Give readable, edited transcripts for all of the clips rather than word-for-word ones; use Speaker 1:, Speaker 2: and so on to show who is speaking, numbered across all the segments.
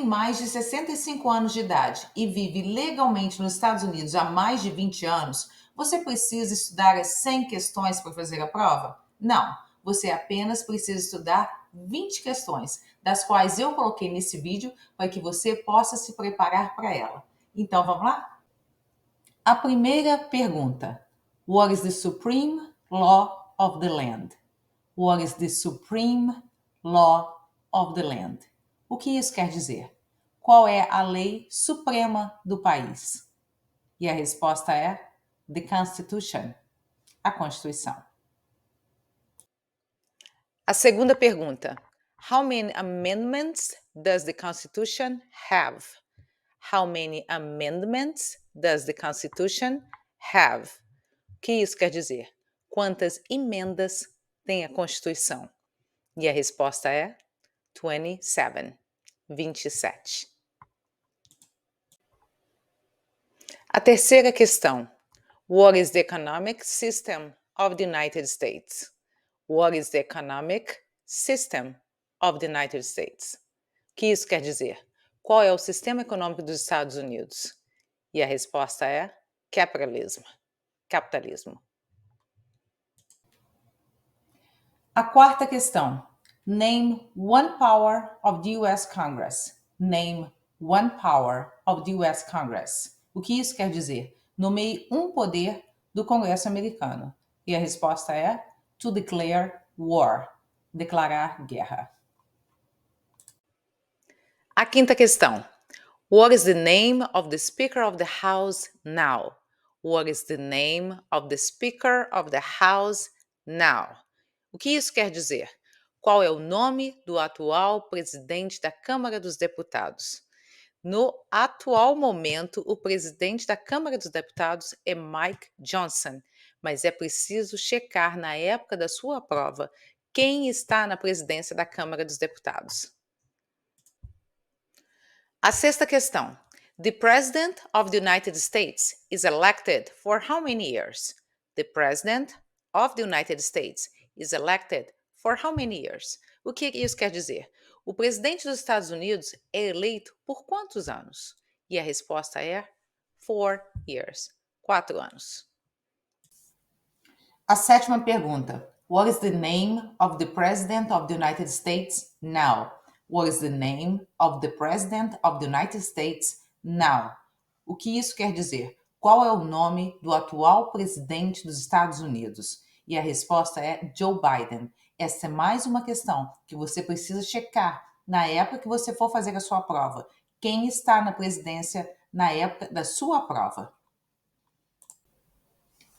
Speaker 1: mais de 65 anos de idade e vive legalmente nos Estados Unidos há mais de 20 anos, você precisa estudar as 100 questões para fazer a prova? Não, você apenas precisa estudar 20 questões, das quais eu coloquei nesse vídeo para que você possa se preparar para ela. Então, vamos lá? A primeira pergunta: What is the supreme law of the land? What is the supreme law of the land? O que isso quer dizer? Qual é a lei suprema do país? E a resposta é The Constitution, a Constituição. A segunda pergunta: How many amendments does the Constitution have? How many amendments does the Constitution have? O que isso quer dizer? Quantas emendas tem a Constituição? E a resposta é 27. A terceira questão: What is the economic system of the United States? What is the economic system of the United States? O que isso quer dizer? Qual é o sistema econômico dos Estados Unidos? E a resposta é capitalismo. A quarta questão: Name one power of the US Congress. Name one power of the US Congress. O que isso quer dizer? Nomeie um poder do Congresso americano. E a resposta é to declare war. Declarar guerra. A quinta questão: What is the name of the Speaker of the House now? What is the name of the Speaker of the House now? O que isso quer dizer? Qual é o nome do atual presidente da Câmara dos Deputados? No atual momento, o presidente da Câmara dos Deputados é Mike Johnson, mas é preciso checar na época da sua prova quem está na presidência da Câmara dos Deputados. A sexta questão: The President of the United States is elected for how many years? The President of the United States is elected for how many years? O que isso quer dizer? O presidente dos Estados Unidos é eleito por quantos anos? E a resposta é 4 years. 4 anos. A sétima pergunta: What is the name of the President of the United States now? What is the name of the President of the United States now? O que isso quer dizer? Qual é o nome do atual presidente dos Estados Unidos? E a resposta é Joe Biden. Essa é mais uma questão que você precisa checar na época que você for fazer a sua prova. Quem está na presidência na época da sua prova?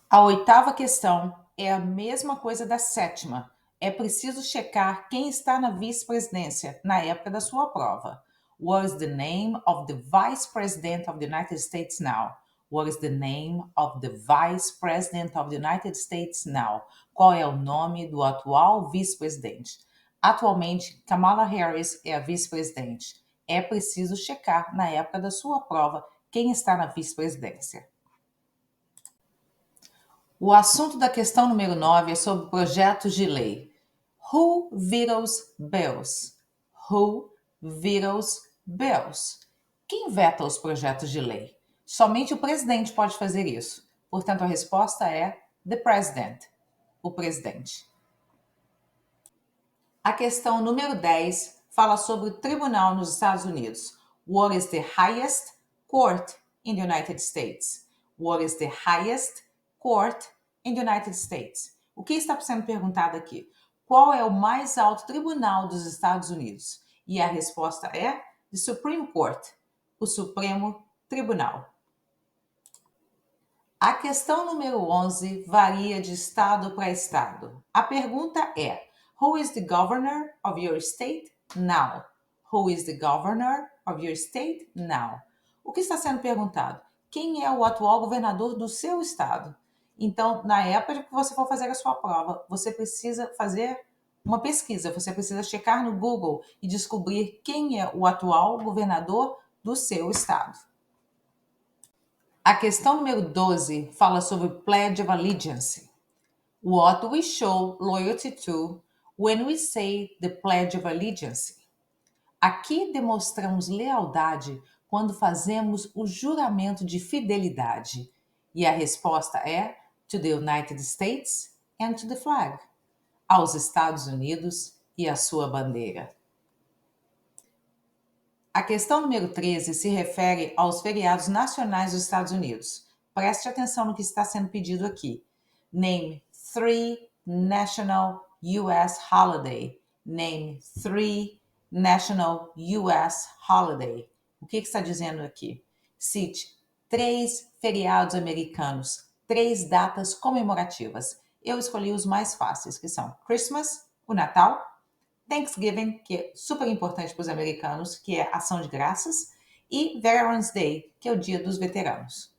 Speaker 1: A oitava questão é a mesma coisa da sétima. É preciso checar quem está na vice-presidência na época da sua prova. What is the name of the Vice President of the United States now? What is the name of the Vice President of the United States now? Qual é o nome do atual vice-presidente? Atualmente, Kamala Harris é a vice-presidente. É preciso checar na época da sua prova quem está na vice-presidência. O assunto da questão número 9 é sobre projetos de lei. Who vetoes bills? Who vetoes bills? Quem veta os projetos de lei? Somente o presidente pode fazer isso. Portanto, a resposta é the president, o presidente. A questão número 10 fala sobre o tribunal nos Estados Unidos. What is the highest court in the United States? What is the highest court in the United States? O que está sendo perguntado aqui? Qual é o mais alto tribunal dos Estados Unidos? E a resposta é the Supreme Court, o Supremo Tribunal. A questão número 11 varia de estado para estado. A pergunta é: Who is the governor of your state now? Who is the governor of your state now? O que está sendo perguntado? Quem é o atual governador do seu estado? Então, na época que você for fazer a sua prova, você precisa fazer uma pesquisa, você precisa checar no Google e descobrir quem é o atual governador do seu estado. A questão número 12 fala sobre Pledge of Allegiance. What do we show loyalty to when we say the Pledge of Allegiance? Aqui demonstramos lealdade quando fazemos o juramento de fidelidade. E a resposta é to the United States and to the flag. Aos Estados Unidos e à sua bandeira. A questão número 13 se refere aos feriados nacionais dos Estados Unidos. Preste atenção no que está sendo pedido aqui. Name 3 national U.S. holiday. Name 3 national U.S. holiday. O que está dizendo aqui? Cite 3 feriados americanos, 3 datas comemorativas. Eu escolhi os mais fáceis, que são Christmas, o Natal, Thanksgiving, que é super importante para os americanos, que é ação de graças, e Veterans Day, que é o dia dos veteranos.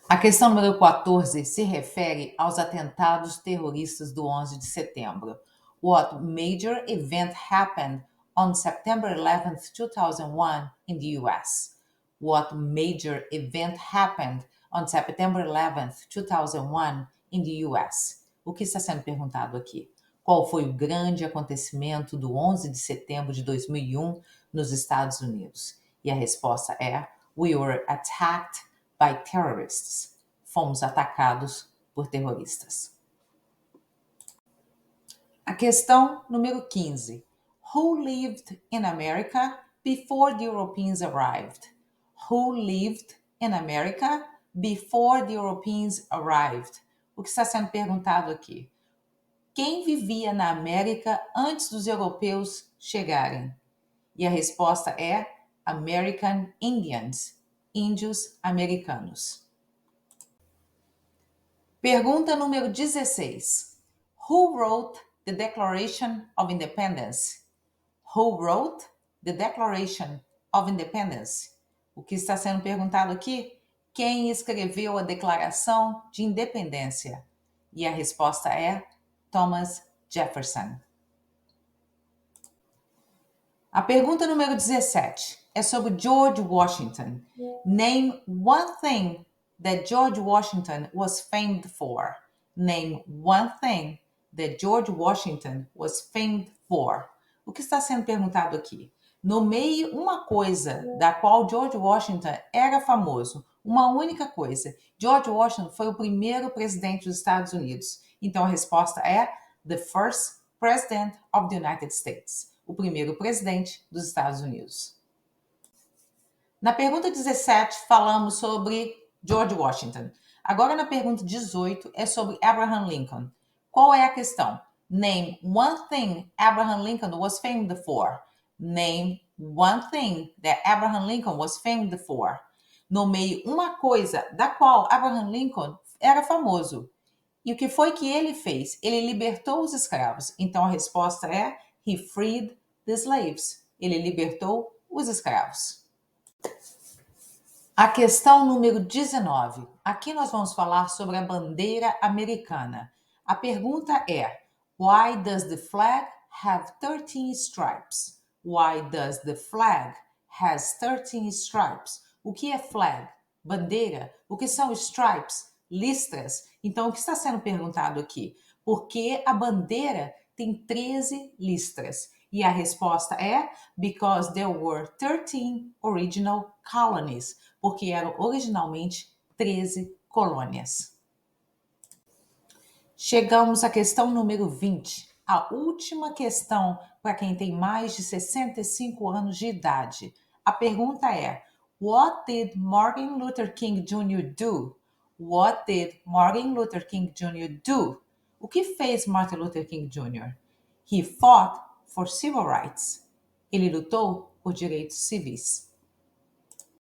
Speaker 1: A questão número 14 se refere aos atentados terroristas do 11 de setembro. What major event happened on September 11th, 2001 in the US? What major event happened on September 11th, 2001 in the US? O que está sendo perguntado aqui? Qual foi o grande acontecimento do 11 de setembro de 2001 nos Estados Unidos? E a resposta é: We were attacked by terrorists. Fomos atacados por terroristas. A questão número 15. Who lived in America before the Europeans arrived? Who lived in America before the Europeans arrived? O que está sendo perguntado aqui? Quem vivia na América antes dos europeus chegarem? E a resposta é American Indians, índios americanos. Pergunta número 16. Who wrote the Declaration of Independence? Who wrote the Declaration of Independence? O que está sendo perguntado aqui? Quem escreveu a Declaração de Independência? E a resposta é Thomas Jefferson. A pergunta número 17 é sobre George Washington. Name one thing that George Washington was famed for. Name one thing that George Washington was famed for. O que está sendo perguntado aqui? Nomeie uma coisa da qual George Washington era famoso. Uma única coisa. George Washington foi o primeiro presidente dos Estados Unidos. Então a resposta é the first president of the United States. O primeiro presidente dos Estados Unidos. Na pergunta 17, falamos sobre George Washington. Agora, na pergunta 18, é sobre Abraham Lincoln. Qual é a questão? Name one thing Abraham Lincoln was famed for. Name one thing that Abraham Lincoln was famed for. Nomeie uma coisa da qual Abraham Lincoln era famoso. E o que foi que ele fez? Ele libertou os escravos. Então, a resposta é He freed the slaves. Ele libertou os escravos. A questão número 19. Aqui nós vamos falar sobre a bandeira americana. A pergunta é: Why does the flag have 13 stripes? Why does the flag has 13 stripes? O que é flag? Bandeira. O que são stripes? Listras. Então, o que está sendo perguntado aqui? Por que a bandeira tem 13 listras? E a resposta é because there were 13 original colonies, porque eram originalmente 13 colônias. Chegamos à questão número 20, a última questão para quem tem mais de 65 anos de idade. A pergunta é: What did Martin Luther King Jr. do? What did Martin Luther King Jr. do? O que fez Martin Luther King Jr.? He fought for civil rights. Ele lutou por direitos civis.